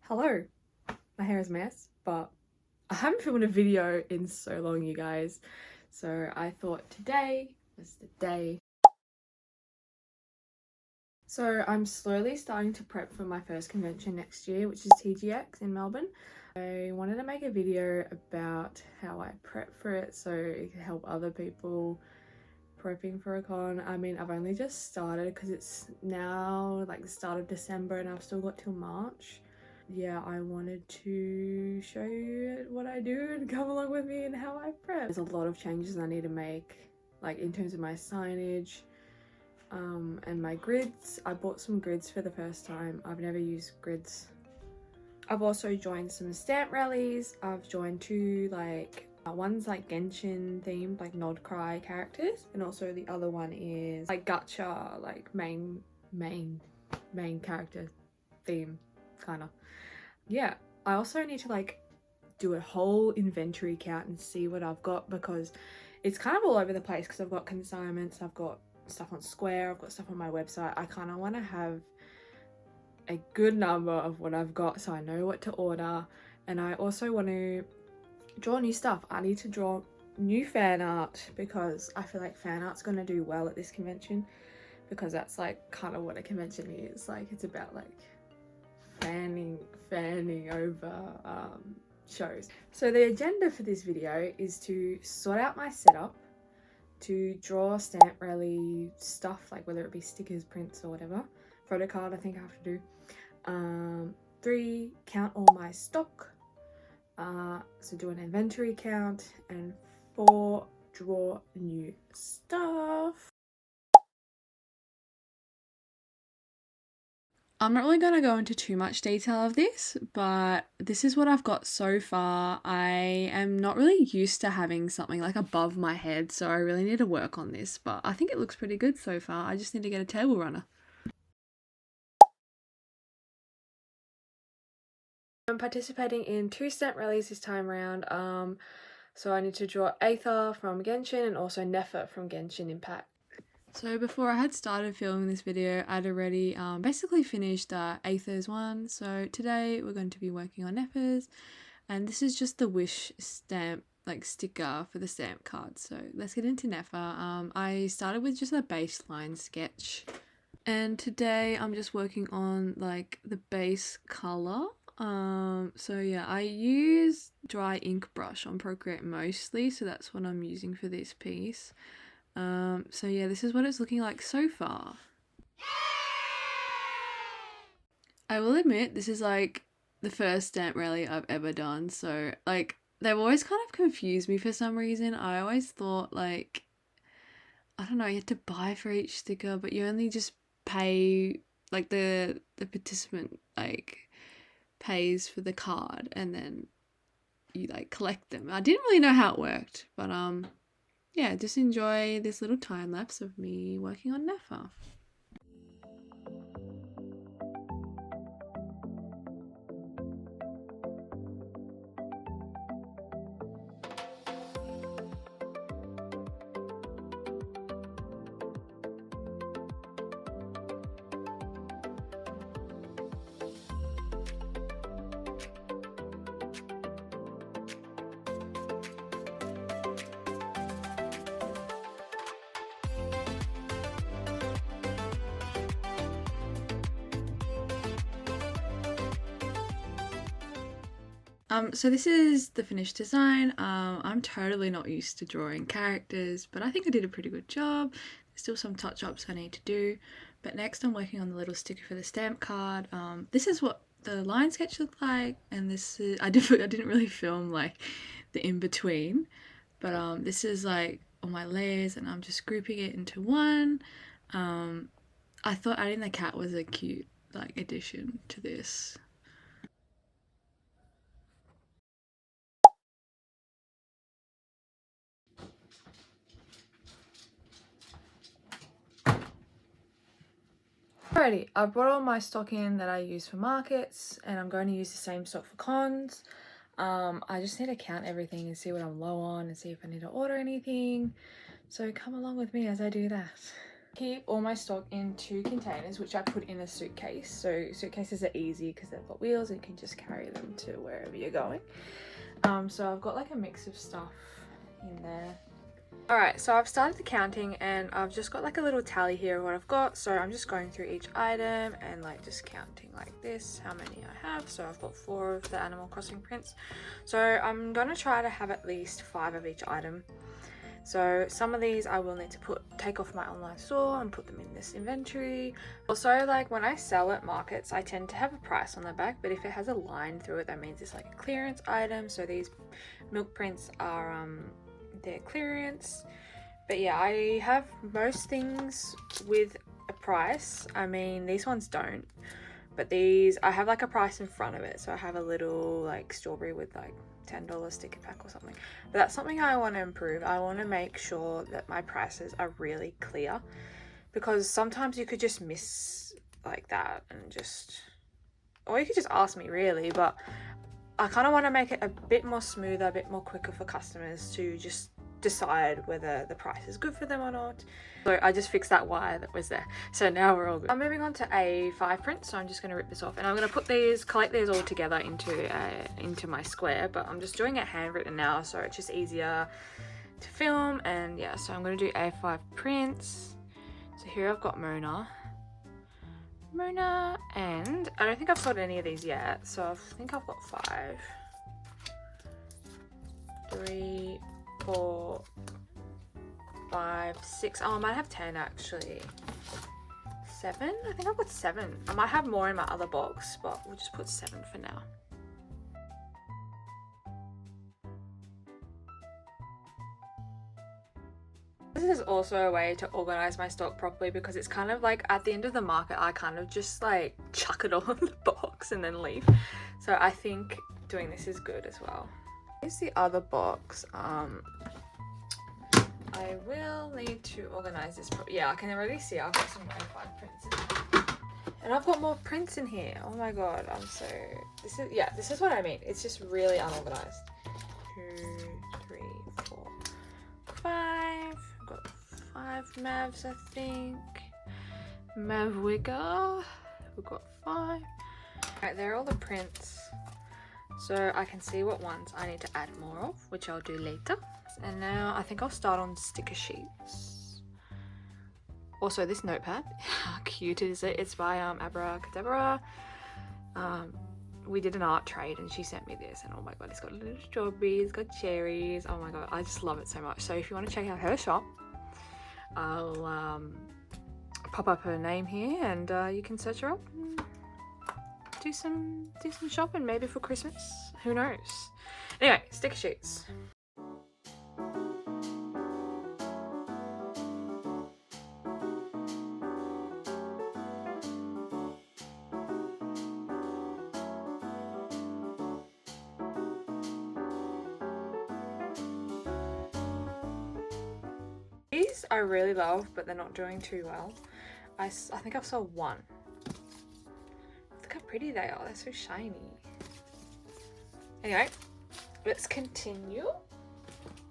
Hello, my hair is a mess, but I haven't filmed a video in so long, you guys. So I thought today was the day. So I'm slowly starting to prep for my first convention next year, which is TGX in Melbourne. I wanted to make a video about how I prep for it so it can help other people prepping for a con. I mean, I've only just started because it's now like the start of December and I've still got till March. Yeah, I wanted to show you what I do and come along with me and how I prep. There's a lot of changes I need to make, like in terms of my signage and my grids. I bought some grids for the first time. I've never used grids. I've also joined some stamp rallies. I've joined two one's like Genshin themed, like Nod Cry characters, and also the other one is like gacha, like main character theme kind of. Yeah, I also need to like do a whole inventory count and see what I've got, because it's kind of all over the place because I've got consignments, I've got stuff on Square, I've got stuff on my website. I kind of want to have a good number of what I've got so I know what to order, and I also want to draw new stuff. I need to draw new fan art because I feel like fan art's going to do well at this convention, because that's like kind of what a convention is. Like it's about like fanning over shows. So the agenda for this video is to sort out my setup, to draw stamp rally stuff, like whether it be stickers, prints or whatever. Photo card I think I have to do. 3, count all my stock, so do an inventory count, and 4, draw new stuff. I'm not really going to go into too much detail of this, but this is what I've got so far. I am not really used to having something like above my head, so I really need to work on this, but I think it looks pretty good so far. I just need to get a table runner. I'm participating in 2 stamp rallies this time around, so I need to draw Aether from Genshin and also Nefer from Genshin Impact. So before I had started filming this video, I'd already basically finished Aether's one. So today we're going to be working on Nefer's, and this is just the wish stamp, like sticker for the stamp card. So let's get into Nefer. I started with just a baseline sketch, and today I'm just working on like the base color. So yeah, I use dry ink brush on Procreate mostly, so that's what I'm using for this piece. So yeah, this is what it's looking like so far. I will admit, this is like the first stamp rally I've ever done, so like they've always kind of confused me for some reason. I always thought like, I don't know, you had to buy for each sticker, but you only just pay, like the participant like pays for the card and then you like collect them. I didn't really know how it worked, but yeah, just enjoy this little time lapse of me working on Nefer. So this is the finished design. I'm totally not used to drawing characters, but I think I did a pretty good job. There's still some touch-ups I need to do, but next I'm working on the little sticker for the stamp card. This is what the line sketch looked like, and this is, I didn't really film like the in-between, but this is like all my layers, and I'm just grouping it into one. I thought adding the cat was a cute like addition to this. Alrighty, I brought all my stock in that I use for markets, and I'm going to use the same stock for cons. I just need to count everything and see what I'm low on and see if I need to order anything. So come along with me as I do that. Keep all my stock in 2 containers, which I put in a suitcase. So suitcases are easy because they've got wheels and you can just carry them to wherever you're going. So I've got like a mix of stuff in there. Alright, so I've started the counting and I've just got like a little tally here of what I've got. So I'm just going through each item and like just counting like this, how many I have. So I've got 4 of the Animal Crossing prints. So I'm gonna try to have at least 5 of each item. So some of these I will need to take off my online store and put them in this inventory. Also, like when I sell at markets, I tend to have a price on the back, but if it has a line through it, that means it's like a clearance item. So these milk prints are their clearance. But yeah, I have most things with a price. I mean, these ones don't, but these I have like a price in front of it. So I have a little like strawberry with like $10 sticker pack or something, but that's something I want to improve. I want to make sure that my prices are really clear, because sometimes you could just miss like that and just, or you could just ask me really, but I kind of want to make it a bit more smoother, a bit more quicker for customers to just decide whether the price is good for them or not. So I just fixed that wire that was there, so now we're all good. I'm moving on to A5 print, so I'm just going to rip this off and I'm going to put these, collect these all together into my square, but I'm just doing it handwritten now, so it's just easier to film. And yeah, so I'm going to do A5 prints. So here I've got Mona, and I don't think I've sold any of these yet, so I think I've got 5, 3, 4, 5, 6. Oh, I might have 10 actually. 7? I think I've got 7. I might have more in my other box, but we'll just put 7 for now. This is also a way to organize my stock properly, because it's kind of like at the end of the market, I kind of just like chuck it all in the box and then leave. So I think doing this is good as well. Here's the other box. I will need to organize this. Yeah, I can already see I've got some A5 prints in here. And I've got more prints in here. Oh my god, this is what I mean. It's just really unorganized. 2, 3, 4, 5. I've got 5 Mavs, I think. Mav Wigger. We've got 5. Alright, there are all the prints. So I can see what ones I need to add more of, which I'll do later. And now I think I'll start on sticker sheets. Also, this notepad, how cute is it? It's by Abracadabra. We did an art trade and she sent me this, and oh my god, it's got little strawberries, it's got cherries. Oh my god, I just love it so much. So if you want to check out her shop, I'll pop up her name here, and you can search her up and do some shopping, maybe for Christmas, who knows. Anyway, sticker sheets. These I really love, but they're not doing too well. I think I've sold 1. Look how pretty they are. They're so shiny. Anyway, let's continue.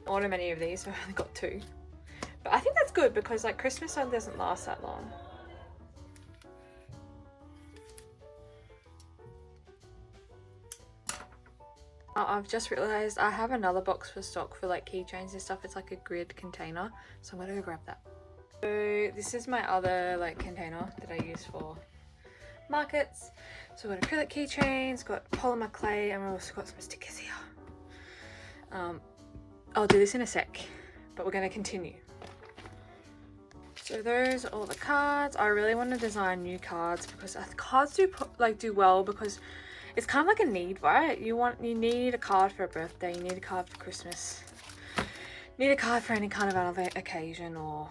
I ordered many of these, so I only got 2. But I think that's good, because like Christmas doesn't last that long. I've just realized I have another box for stock for like keychains and stuff. It's like a grid container, so I'm gonna go grab that. So this is my other like container that I use for markets. So I've got acrylic keychains, got polymer clay, and we've also got some stickers here. I'll do this in a sec, but we're gonna continue. So those are all the cards. I really want to design new cards, because cards do well, because it's kind of like a need, right? You need a card for a birthday, you need a card for Christmas, you need a card for any kind of other occasion or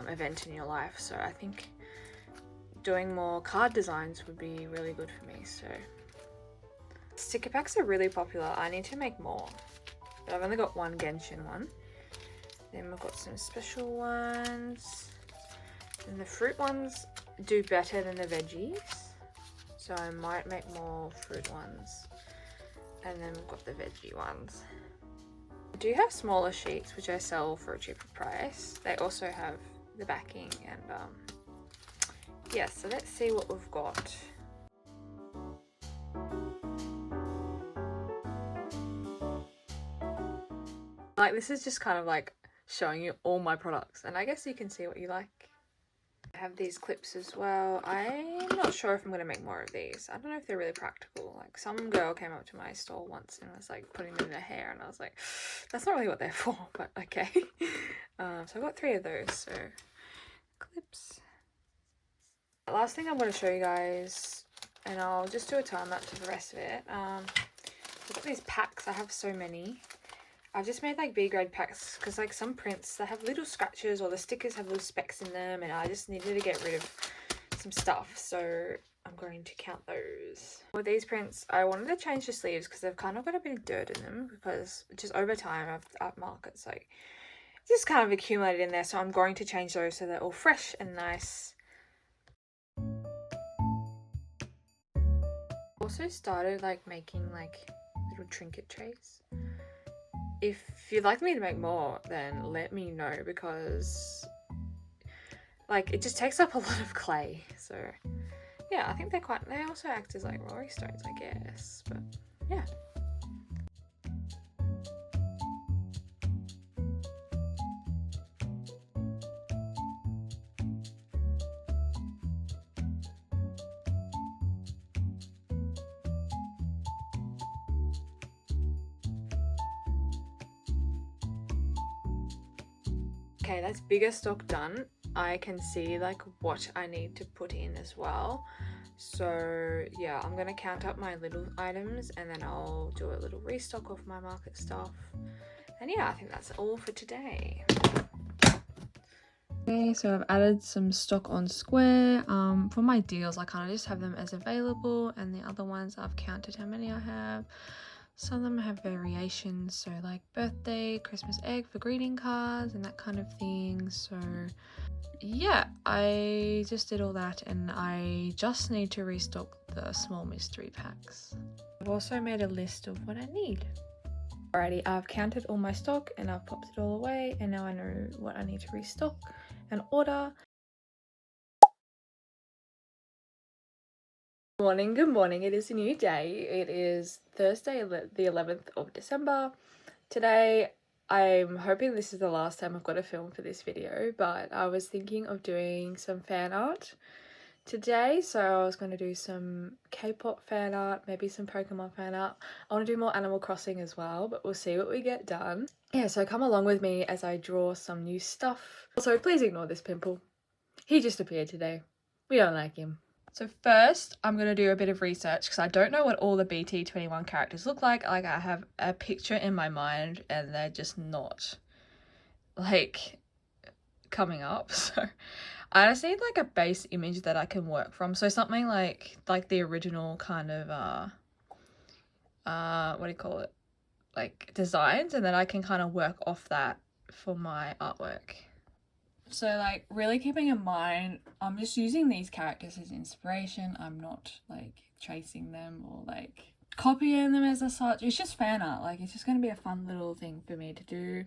event in your life. So I think doing more card designs would be really good for me. So sticker packs are really popular. I need to make more, but I've only got 1 Genshin one. Then we've got some special ones, and the fruit ones do better than the veggies. So I might make more fruit ones. And then we've got the veggie ones. I do have smaller sheets, which I sell for a cheaper price. They also have the backing, and yeah, so let's see what we've got. Like, this is just kind of like showing you all my products, and I guess you can see what you like. I have these clips as well. I'm not sure if I'm going to make more of these. I don't know if they're really practical. Like, some girl came up to my stall once and was like putting them in her hair, and I was like, that's not really what they're for, but okay. So I've got 3 of those, so clips. The last thing I'm going to show you guys, and I'll just do a time lapse for the rest of it. I've got these packs. I have so many. I've just made like B grade packs because like some prints, they have little scratches or the stickers have little specks in them, and I just needed to get rid of some stuff, so I'm going to count those. With these prints, I wanted to change the sleeves because they've kind of got a bit of dirt in them, because just over time at markets, like, just kind of accumulated in there, so I'm going to change those so they're all fresh and nice. Also started like making like little trinket trays. If you'd like me to make more, then let me know, because like it just takes up a lot of clay. So yeah, I think they also act as like rolling stones, I guess, but yeah. Okay, that's bigger stock done. I can see like what I need to put in as well. So yeah, I'm gonna count up my little items and then I'll do a little restock of my market stuff. And yeah, I think that's all for today. Okay, so I've added some stock on Square. For my deals, I kind of just have them as available, and the other ones I've counted how many I have. Some of them have variations, so like birthday, Christmas egg for greeting cards and that kind of thing. So yeah, I just did all that, and I just need to restock the small mystery packs. I've also made a list of what I need. Alrighty, I've counted all my stock and I've popped it all away, and now I know what I need to restock and order. Good morning, it is a new day. It is Thursday, the 11th of December. Today, I'm hoping this is the last time I've got to film for this video, but I was thinking of doing some fan art today. So I was going to do some K-pop fan art, maybe some Pokemon fan art. I want to do more Animal Crossing as well, but we'll see what we get done. Yeah, so come along with me as I draw some new stuff. Also, please ignore this pimple. He just appeared today. We don't like him. So first, I'm going to do a bit of research because I don't know what all the BT21 characters look like. Like, I have a picture in my mind and they're just not, like, coming up. So I just need, like, a base image that I can work from. So something like the original kind of, what do you call it? Like, designs, and then I can kind of work off that for my artwork. So like really keeping in mind, I'm just using these characters as inspiration. I'm not like tracing them or like copying them as such. It's just fan art. Like, it's just going to be a fun little thing for me to do.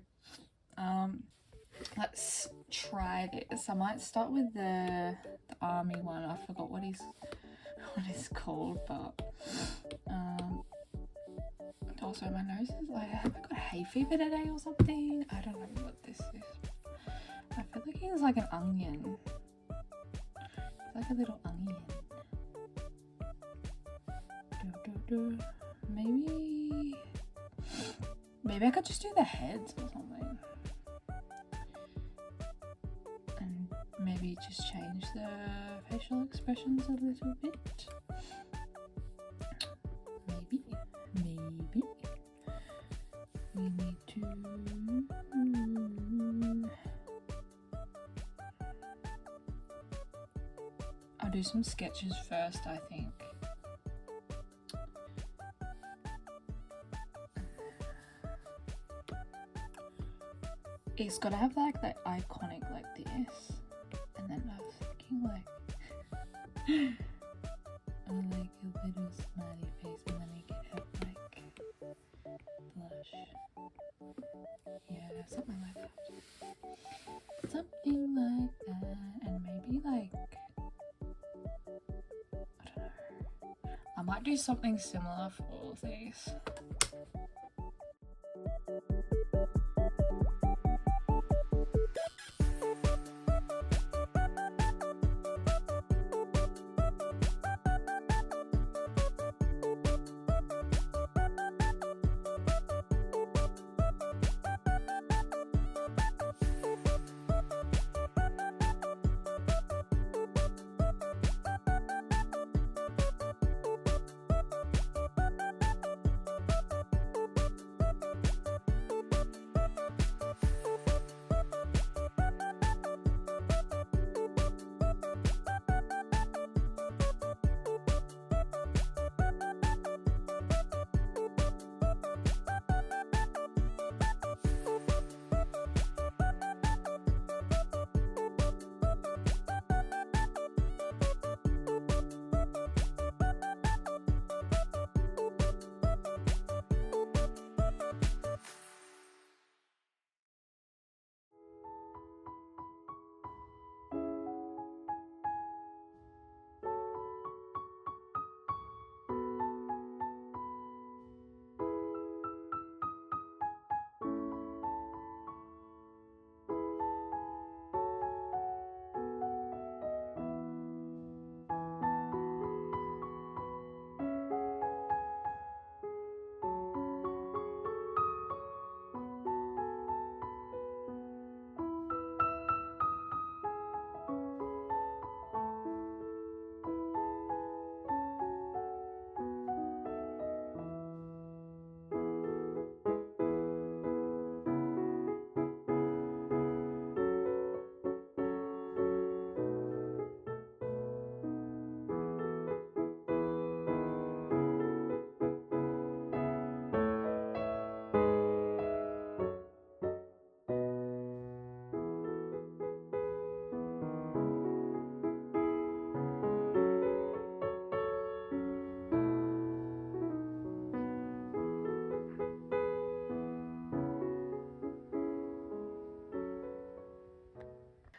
Let's try this. I might start with the army one. I forgot what it's called, but also my nose is like, have I got hay fever today or something? I don't know what this is. I feel like he's like an onion. It's like a little onion. Maybe I could just do the heads or something. And maybe just change the facial expressions a little bit. Maybe. We need to... I'll do some sketches first, I think. It's gotta have like that iconic like this, and then I was thinking like like a little smiley face, and then you could have like blush. Yeah, something like that. Something like do something similar for all of these.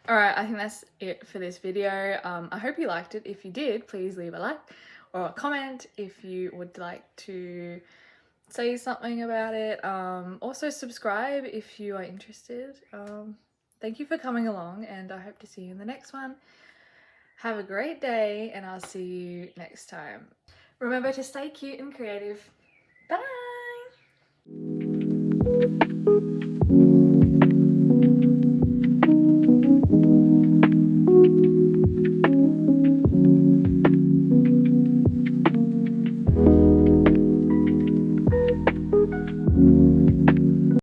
Alright, I think that's it for this video. I hope you liked it. If you did, please leave a like or a comment if you would like to say something about it. Also subscribe if you are interested. Thank you for coming along, and I hope to see you in the next one. Have a great day, and I'll see you next time. Remember to stay cute and creative. Bye!